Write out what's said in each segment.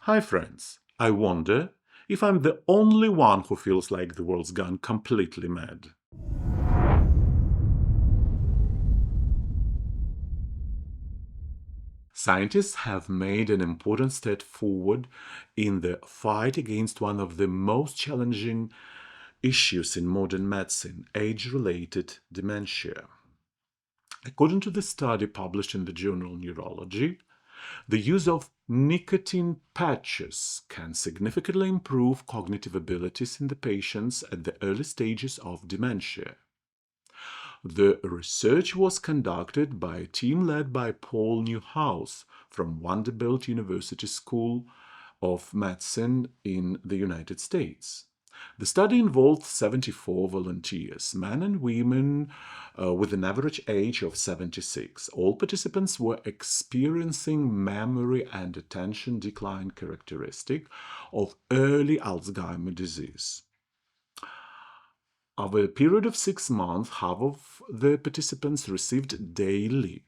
Hi friends, I wonder if I'm the only one who feels like the world's gone completely mad. Scientists have made an important step forward in the fight against one of the most challenging issues in modern medicine, age-related dementia. According to the study published in the journal Neurology, the use of nicotine patches can significantly improve cognitive abilities in the patients at the early stages of dementia. The research was conducted by a team led by Paul Newhouse from Vanderbilt University School of Medicine in the United States. The study involved 74 volunteers, men and women with an average age of 76. All participants were experiencing memory and attention decline characteristic of early Alzheimer's disease. Over a period of 6 months, half of the participants received daily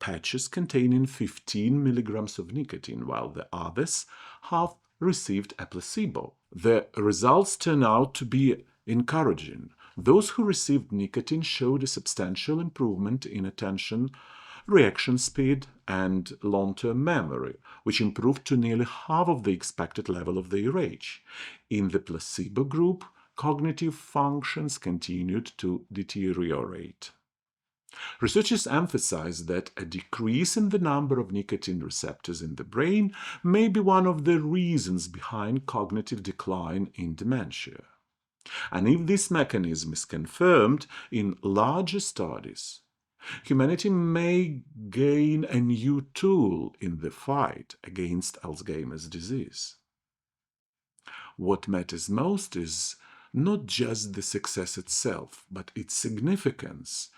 patches containing 15 milligrams of nicotine, while the others half received a placebo. The results turn out to be encouraging. Those who received nicotine showed a substantial improvement in attention, reaction speed, and long-term memory, which improved to nearly half of the expected level of their age. In the placebo group, cognitive functions continued to deteriorate. Researchers emphasize that a decrease in the number of nicotine receptors in the brain may be one of the reasons behind cognitive decline in dementia. And if this mechanism is confirmed in larger studies, humanity may gain a new tool in the fight against Alzheimer's disease. What matters most is not just the success itself, but its significance.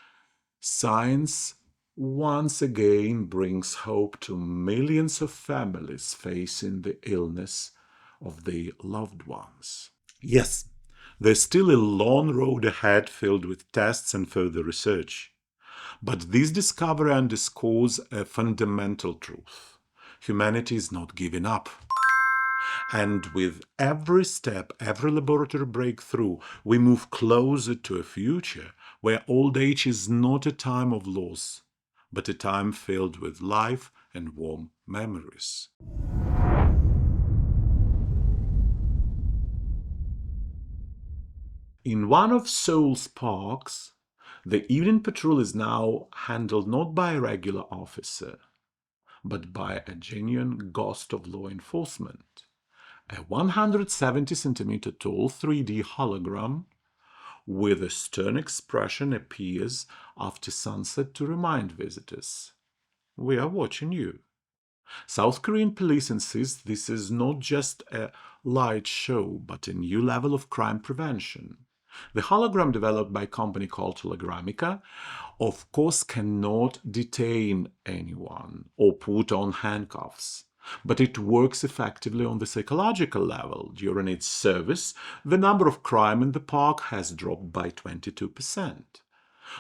Science once again brings hope to millions of families facing the illness of their loved ones. Yes, there's still a long road ahead filled with tests and further research. But this discovery underscores a fundamental truth. Humanity is not giving up. And with every step, every laboratory breakthrough, we move closer to a future where old age is not a time of loss, but a time filled with life and warm memories. In one of Seoul's parks, the evening patrol is now handled not by a regular officer, but by a genuine ghost of law enforcement. A 170 centimeter tall 3D hologram with a stern expression appears after sunset to remind visitors, "We are watching you." South Korean police insist this is not just a light show, but a new level of crime prevention. The hologram developed by a company called Hologramica, of course, cannot detain anyone or put on handcuffs. But it works effectively on the psychological level. During its service, the number of crime in the park has dropped by 22%.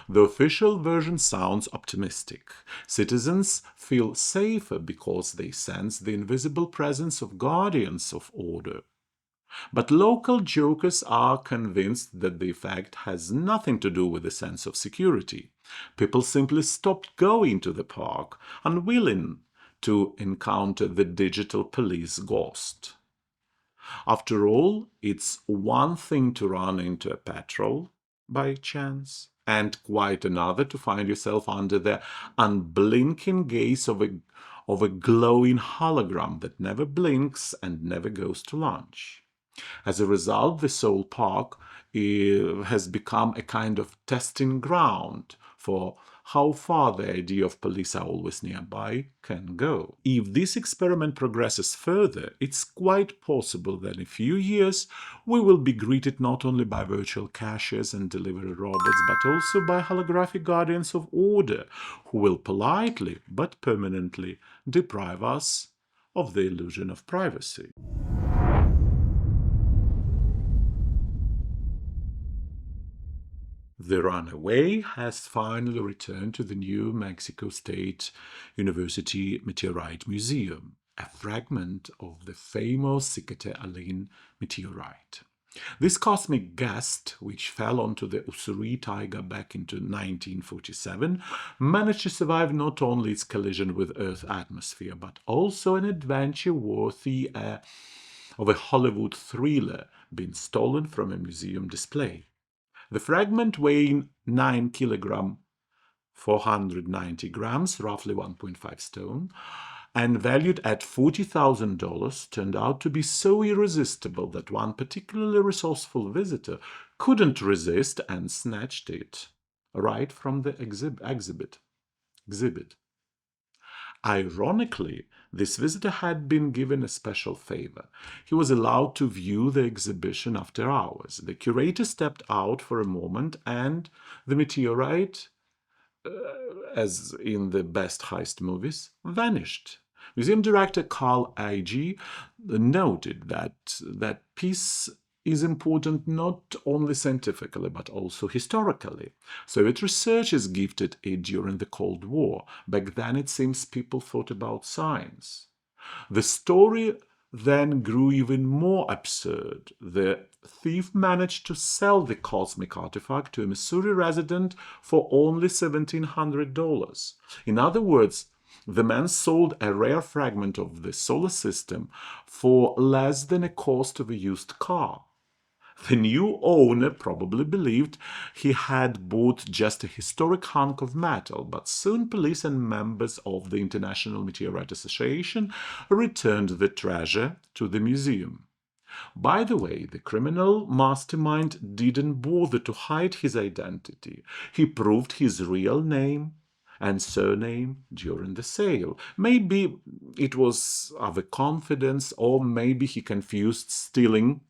The official version sounds optimistic. Citizens feel safer because they sense the invisible presence of guardians of order. But local jokers are convinced that the effect has nothing to do with the sense of security. People simply stopped going to the park, unwilling to encounter the digital police ghost. After all, it's one thing to run into a patrol by chance, and quite another to find yourself under the unblinking gaze of a glowing hologram that never blinks and never goes to lunch. As a result, the Seoul Park has become a kind of testing ground for how far the idea of police are always nearby can go. If this experiment progresses further, it's quite possible that in a few years we will be greeted not only by virtual cashiers and delivery robots, but also by holographic guardians of order who will politely but permanently deprive us of the illusion of privacy. The runaway has finally returned to the New Mexico State University Meteorite Museum. a fragment of the famous Sikate-Alin meteorite. This cosmic guest, which fell onto the Ussuri Taiga back into 1947, managed to survive not only its collision with Earth's atmosphere, but also an adventure worthy of a Hollywood thriller being stolen from a museum display. The fragment weighing 9 kilograms 490 grams, roughly 1.5 stone, and valued at $40,000, turned out to be so irresistible that one particularly resourceful visitor couldn't resist and snatched it right from the exhibit. Ironically, this visitor had been given a special favor. He was allowed to view the exhibition after hours. The curator stepped out for a moment, and the meteorite, as in the best heist movies, vanished. Museum director Carl Ig noted that piece is important not only scientifically but also historically. Soviet researchers gifted it during the Cold War. Back then, it seems people thought about science. The story then grew even more absurd. The thief managed to sell the cosmic artifact to a Missouri resident for only $1,700. In other words, the man sold a rare fragment of the solar system for less than the cost of a used car. The new owner probably believed he had bought just a historic hunk of metal, but soon police and members of the International Meteorite Association returned the treasure to the museum. By the way, the criminal mastermind didn't bother to hide his identity. He proved his real name and surname during the sale. Maybe it was overconfidence, or maybe he confused stealing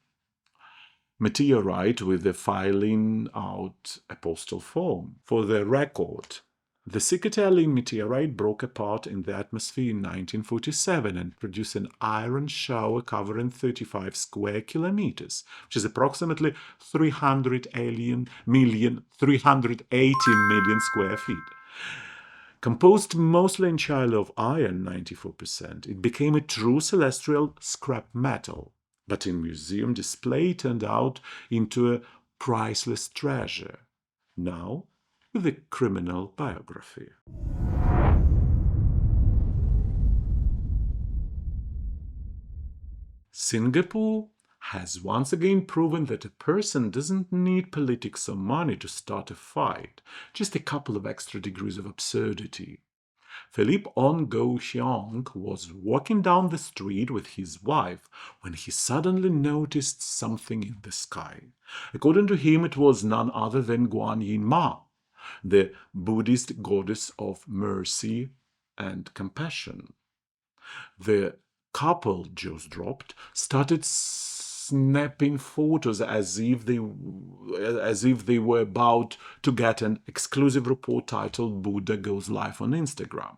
meteorite with the filing out a postal form. For the record, the Sikate-Alin meteorite broke apart in the atmosphere in 1947 and produced an iron shower covering 35 square kilometers, which is approximately 380 million square feet. Composed mostly entirely of iron, 94%, it became a true celestial scrap metal. But in museum display, it turned out into a priceless treasure. Now, with a criminal biography. Singapore has once again proven that a person doesn't need politics or money to start a fight, just a couple of extra degrees of absurdity. Philippe On Go Xiong was walking down the street with his wife when he suddenly noticed something in the sky. According to him, it was none other than Guan Yin Ma, the Buddhist goddess of mercy and compassion. The couple, jaws dropped, started snapping photos as if they were about to get an exclusive report titled Buddha Goes Live on Instagram.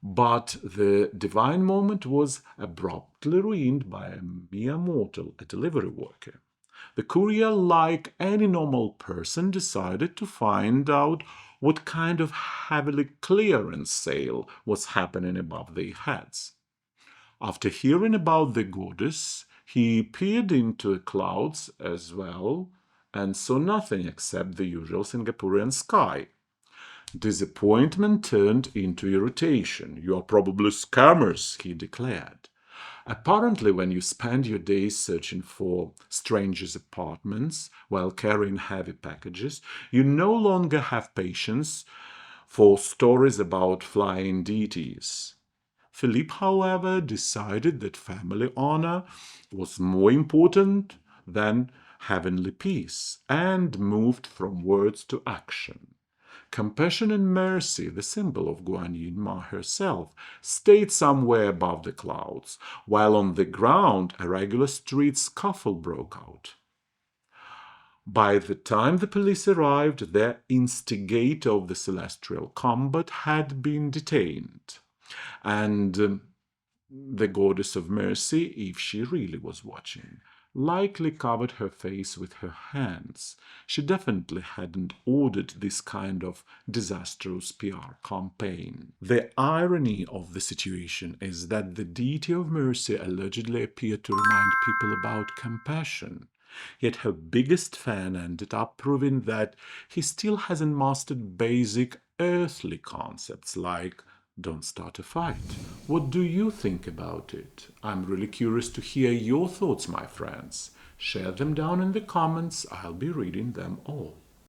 But the divine moment was abruptly ruined by a mere mortal, a delivery worker. The courier, like any normal person, decided to find out what kind of heavily clearance sale was happening above their heads. After hearing about the goddess, he peered into the clouds as well and saw nothing except the usual Singaporean sky. Disappointment turned into irritation. "You are probably scammers," he declared. Apparently, when you spend your days searching for strangers' apartments while carrying heavy packages, you no longer have patience for stories about flying deities. Philippe, however, decided that family honor was more important than heavenly peace and moved from words to action. Compassion and mercy, the symbol of Guan Yin Ma herself, stayed somewhere above the clouds, while on the ground a regular street scuffle broke out. By the time the police arrived, the instigator of the celestial combat had been detained, and the goddess of mercy, if she really was watching, likely covered her face with her hands. She definitely hadn't ordered this kind of disastrous PR campaign. The irony of the situation is that the deity of mercy allegedly appeared to remind people about compassion. Yet her biggest fan ended up proving that he still hasn't mastered basic earthly concepts like don't start a fight. What do you think about it? I'm really curious to hear your thoughts, my friends. Share them down in the comments. I'll be reading them all.